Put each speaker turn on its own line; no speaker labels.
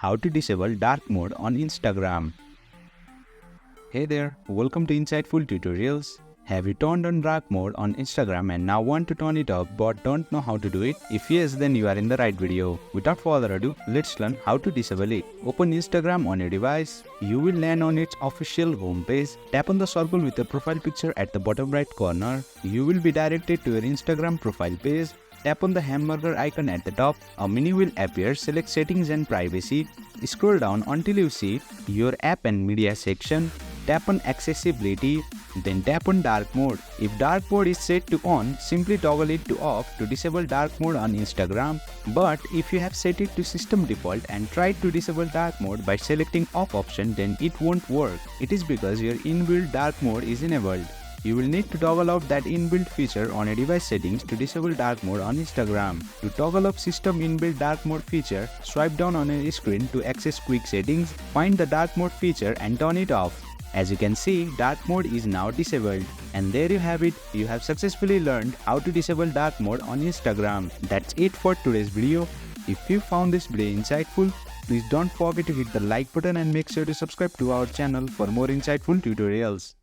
how to disable dark mode on Instagram. Hey there, welcome to Insightful Tutorials. Have you turned on dark mode on Instagram and now want to turn it off but don't know how to do it? If yes, then you are in the right video. Without further ado, let's learn how to disable it. Open Instagram on your device. You will land on its official homepage. Tap on the circle with the profile picture at the bottom right corner. You will be directed to your Instagram profile page. Tap on the hamburger icon at the top. A menu will appear. Select settings and privacy. Scroll down until you see your app and media section. Tap on accessibility. Then tap on dark mode. If dark mode is set to on, simply toggle it to off to disable dark mode on Instagram. But if you have set it to system default and tried to disable dark mode by selecting off option, then it won't work. It is because your inbuilt dark mode is enabled. You will need to toggle off that inbuilt feature on your device settings to disable dark mode on Instagram. To toggle off system inbuilt dark mode feature, swipe down on your screen to access quick settings, find the dark mode feature and turn it off. As you can see, dark mode is now disabled. And there you have it, you have successfully learned how to disable dark mode on Instagram. That's it for today's video. If you found this video insightful, please don't forget to hit the like button and make sure to subscribe to our channel for more insightful tutorials.